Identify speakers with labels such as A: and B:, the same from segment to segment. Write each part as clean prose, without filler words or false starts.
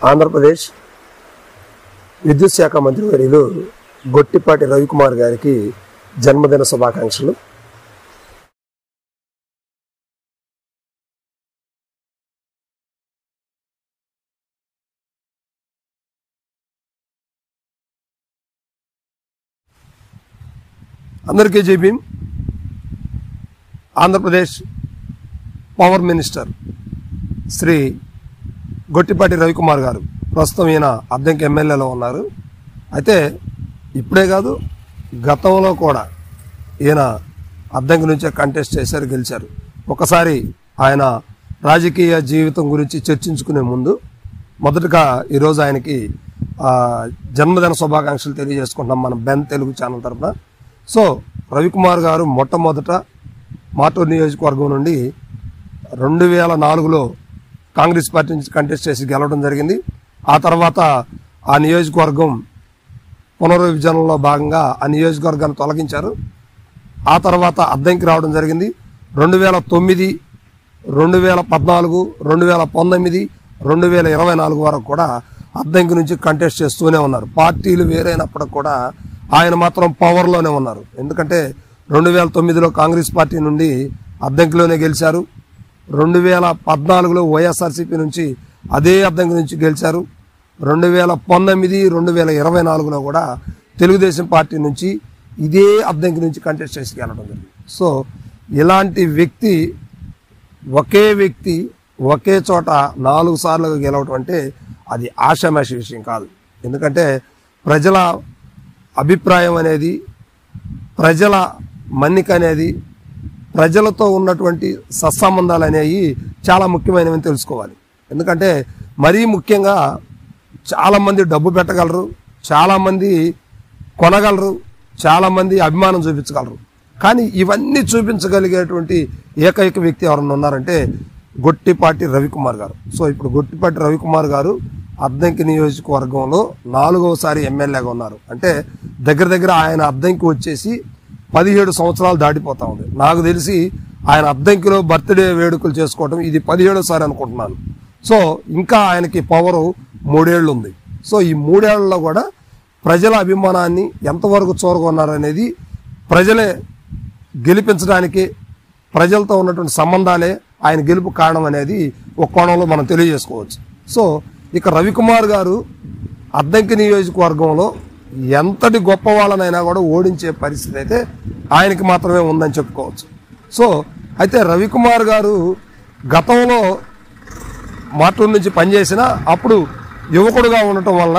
A: ఆంధ్రప్రదేశ్ విద్యుత్ శాఖ మంత్రివర్యులు గొట్టిపాటి రవికుమార్ గారికి జన్మదిన శుభాకాంక్షలు. అందరికీ జై భీమ్. ఆంధ్రప్రదేశ్ పవర్ మినిస్టర్ శ్రీ గొట్టిపాటి రవికుమార్ గారు ప్రస్తుతం ఈయన అద్దంకి ఎమ్మెల్యేలో ఉన్నారు. అయితే ఇప్పుడే కాదు, గతంలో కూడా ఈయన అద్దంకి నుంచే కంటెస్ట్ చేశారు, గెలిచారు. ఒకసారి ఆయన రాజకీయ జీవితం గురించి చర్చించుకునే ముందు మొదటగా ఈరోజు ఆయనకి జన్మదిన శుభాకాంక్షలు తెలియజేసుకుంటున్నాం మన బెన్ తెలుగు ఛానల్ తరఫున. సో రవికుమార్ గారు మొట్టమొదట మాటూరు నియోజకవర్గం నుండి 2004లో కాంగ్రెస్ పార్టీ నుంచి కంటెస్ట్ చేసి గెలవడం జరిగింది. ఆ తర్వాత ఆ నియోజకవర్గం పునర్విభజనలో భాగంగా ఆ నియోజకవర్గాన్ని తొలగించారు. ఆ తర్వాత అద్దంకి రావడం జరిగింది. 2009, 2014, 2019, 2024 వరకు కూడా అద్దంకి నుంచి కంటెస్ట్ చేస్తూనే ఉన్నారు. పార్టీలు వేరైనప్పటికి కూడా ఆయన మాత్రం పవర్లోనే ఉన్నారు. ఎందుకంటే 2009లో కాంగ్రెస్ పార్టీ నుండి అద్దంకిలోనే గెలిచారు. 2014లో వైఎస్ఆర్సీపీ నుంచి అదే అద్దంకి నుంచి గెలిచారు. 2019, 2024లో కూడా తెలుగుదేశం పార్టీ నుంచి ఇదే అద్దంకి నుంచి కంటెస్ట్ చేసి గెలవడం జరిగింది. సో ఇలాంటి వ్యక్తి, ఒకే వ్యక్తి ఒకే చోట 4 సార్లు గెలవడం అంటే అది ఆషామాషి విషయం కాదు. ఎందుకంటే ప్రజల అభిప్రాయం అనేది, ప్రజల మన్నిక అనేది, ప్రజలతో ఉన్నటువంటి సత్సంబంధాలు అనేవి చాలా ముఖ్యమైనవని తెలుసుకోవాలి. ఎందుకంటే మరీ ముఖ్యంగా చాలామంది డబ్బు పెట్టగలరు, చాలామంది కొనగలరు, చాలామంది అభిమానం చూపించగలరు. కానీ ఇవన్నీ చూపించగలిగేటువంటి ఏకైక వ్యక్తి ఎవరన్నా ఉన్నారంటే గొట్టిపాటి రవికుమార్ గారు. సో ఇప్పుడు గొట్టిపాటి రవికుమార్ గారు అద్దంకి నియోజకవర్గంలో 4వసారి ఎమ్మెల్యేగా ఉన్నారు. అంటే దగ్గర దగ్గర ఆయన అద్దంకి వచ్చేసి 17 సంవత్సరాలు దాటిపోతా ఉంది. నాకు తెలిసి ఆయన అద్దంకిలో బర్త్డే వేడుకలు చేసుకోవడం ఇది 17వసారి అనుకుంటున్నాను. సో ఇంకా ఆయనకి పవరు 3 ఏళ్ళు ఉంది. సో ఈ 3 ఏళ్లలో కూడా ప్రజల అభిమానాన్ని ఎంతవరకు చూరగొన్నారనేది ప్రజలే గెలిపించడానికి, ప్రజలతో ఉన్నటువంటి సంబంధాలే ఆయన గెలుపు కారణం అనేది ఒక కోణంలో మనం తెలియజేసుకోవచ్చు. సో ఇక రవికుమార్ గారు అద్దంకి నియోజకవర్గంలో ఎంతటి గొప్ప వాళ్ళనైనా కూడా ఓడించే పరిస్థితి అయితే ఆయనకి మాత్రమే ఉందని చెప్పుకోవచ్చు. సో అయితే రవికుమార్ గారు గతంలో మాటూరు నుంచి పనిచేసినా అప్పుడు యువకుడుగా ఉండటం వల్ల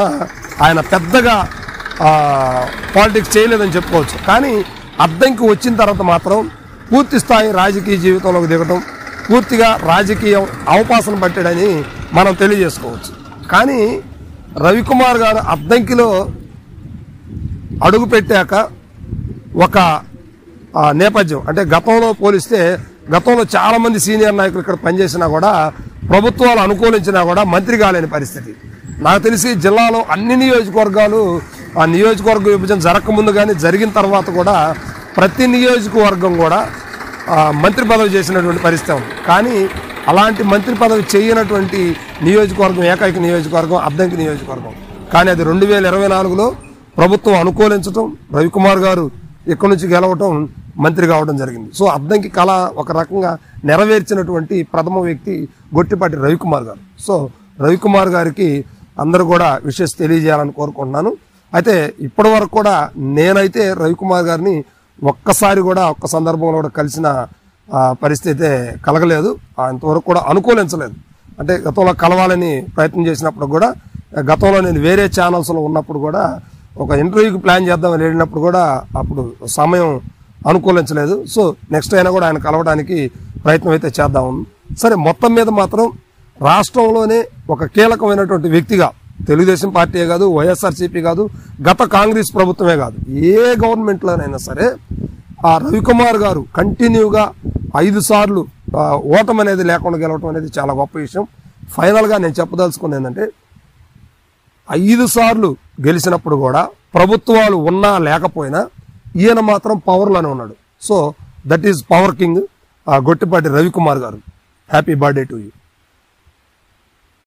A: ఆయన పెద్దగా పాలిటిక్స్ చేయలేదని చెప్పుకోవచ్చు. కానీ అద్దంకి వచ్చిన తర్వాత మాత్రం పూర్తి స్థాయి రాజకీయ జీవితంలోకి దిగటం, పూర్తిగా రాజకీయం అవకాశం పట్టాడని మనం తెలియజేసుకోవచ్చు. కానీ రవికుమార్ గారు అద్దంకిలో అడుగు పెట్టాక ఒక నేపథ్యం, అంటే గతంలో పోలిస్తే గతంలో చాలామంది సీనియర్ నాయకులు ఇక్కడ పనిచేసినా కూడా ప్రభుత్వాలు అనుకూలించినా కూడా మంత్రి కాలేని పరిస్థితి. నాకు తెలిసి జిల్లాలో అన్ని నియోజకవర్గాలు ఆ నియోజకవర్గ విభజన జరగకముందు కానీ జరిగిన తర్వాత కూడా ప్రతి నియోజకవర్గం కూడా మంత్రి పదవి చేసినటువంటి పరిస్థితి ఉంది. కానీ అలాంటి మంత్రి పదవి చేయనటువంటి నియోజకవర్గం, ఏకైక నియోజకవర్గం అద్దంకి నియోజకవర్గం. కానీ అది 2024లో ప్రభుత్వం అనుకూలించడం, రవికుమార్ గారు ఇక్కడి నుంచి గెలవటం, మంత్రి కావడం జరిగింది. సో అద్దంకి కళ ఒక రకంగా నెరవేర్చినటువంటి ప్రథమ వ్యక్తి గొట్టిపాటి రవికుమార్ గారు. సో రవికుమార్ గారికి అందరూ కూడా విషెస్ తెలియజేయాలని కోరుకుంటున్నాను. అయితే ఇప్పటి వరకు కూడా నేనైతే రవికుమార్ గారిని ఒక్కసారి కూడా ఒక్క సందర్భంలో కూడా కలిసిన పరిస్థితి కలగలేదు. ఇంతవరకు కూడా అనుకూలించలేదు. అంటే గతంలో కలవాలని ప్రయత్నం చేసినప్పుడు కూడా, గతంలో నేను వేరే ఛానల్స్లో ఉన్నప్పుడు కూడా ఒక ఇంటర్వ్యూకి ప్లాన్ చేద్దామని వెళ్ళినప్పుడు కూడా అప్పుడు సమయం అనుకూలించలేదు. సో నెక్స్ట్ అయినా కూడా ఆయన కలవడానికి ప్రయత్నం అయితే చేద్దాం. సరే, మొత్తం మీద మాత్రం రాష్ట్రంలోనే ఒక కీలకమైనటువంటి వ్యక్తిగా, తెలుగుదేశం పార్టీయే కాదు, వైఎస్ఆర్సీపీ కాదు, గత కాంగ్రెస్ ప్రభుత్వమే కాదు, ఏ గవర్నమెంట్లోనైనా సరే ఆ రవికుమార్ గారు కంటిన్యూగా 5 సార్లు ఓటమి అనేది లేకుండా గెలవటం అనేది చాలా గొప్ప విషయం. ఫైనల్గా నేను చెప్పదలుచుకున్నది ఏంటంటే 5 సార్లు గెలిచినప్పుడు కూడా ప్రభుత్వాలు ఉన్నా లేకపోయినా ఈయన మాత్రం పవర్లోనే ఉన్నాడు. So that is power king Gottipati Ravikumar garu. Happy birthday to you.